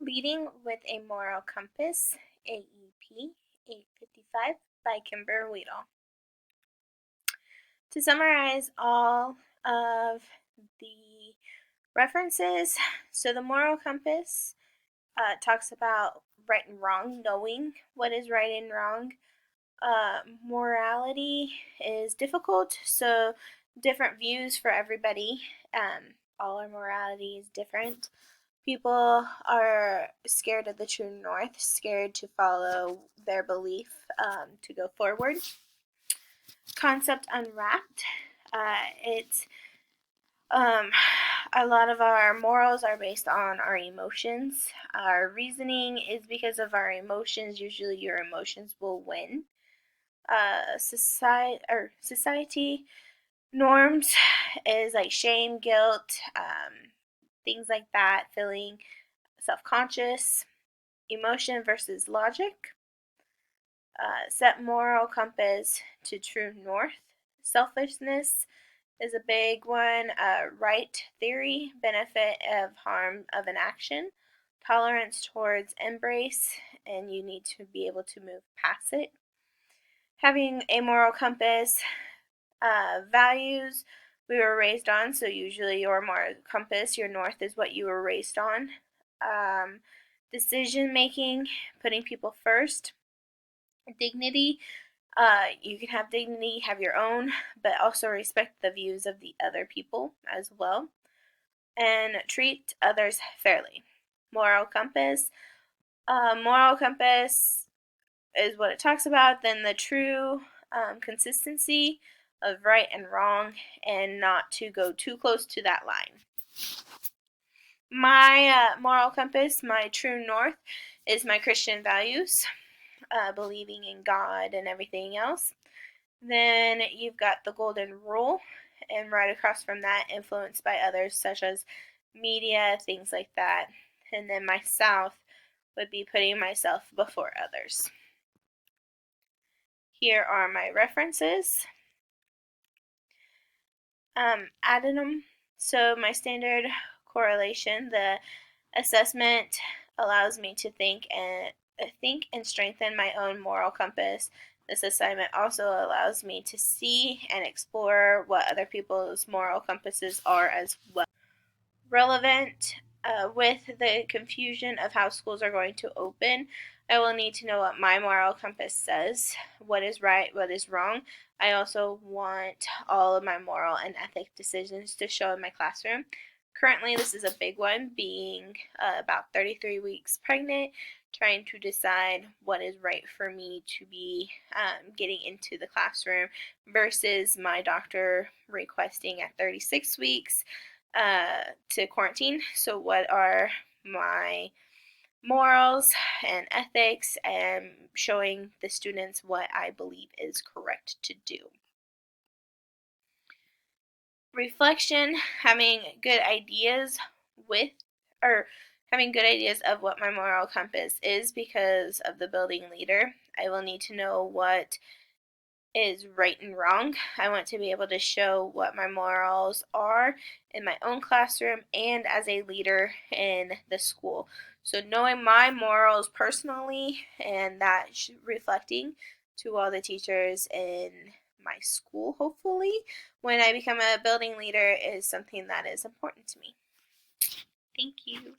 Leading with a Moral Compass, AEP 855 by Kimber Weedle. To summarize all of the references, so the Moral Compass talks about right and wrong, knowing what is right and wrong. Morality is difficult, so different views for everybody. All our morality is different. People are scared of the true north, scared to follow their belief to go forward. Concept unwrapped. It's a lot of our morals are based on our emotions. Our reasoning is because of our emotions. Usually, your emotions will win. Society norms is like shame, guilt, things like that. Feeling self-conscious. Emotion versus logic. Set moral compass to true north. Selfishness is a big one. Right theory, benefit of harm of an action. Tolerance towards embrace, and you need to be able to move past it. Having a moral compass, values we were raised on, so usually your moral compass, your north, is what you were raised on. Decision making, putting people first. Dignity, you can have dignity, have your own, but also respect the views of the other people as well. And treat others fairly. Moral compass. Moral compass is what it talks about. Then the true consistency of right and wrong, and not to go too close to that line. My moral compass, my true north, is my Christian values, believing in God and everything else. Then you've got the golden rule, and right across from that, influenced by others such as media, things like that. And then my south would be putting myself before others. Here are my references. Added them. So my standard correlation, the assessment allows me to think and strengthen my own moral compass. This assignment also allows me to see and explore what other people's moral compasses are as well. Relevant, with the confusion of how schools are going to open, I will need to know what my moral compass says, what is right, what is wrong. I also want all of my moral and ethic decisions to show in my classroom. Currently, this is a big one, being about 33 weeks pregnant, trying to decide what is right for me to be getting into the classroom versus my doctor requesting at 36 weeks to quarantine. So, what are my morals and ethics, and showing the students what I believe is correct to do. Reflection, having good ideas with, or having good ideas of what my moral compass is because of the building leader. I will need to know what is right and wrong. I want to be able to show what my morals are in my own classroom and as a leader in the school. So knowing my morals personally, and that reflecting to all the teachers in my school, hopefully, when I become a building leader, is something that is important to me. Thank you.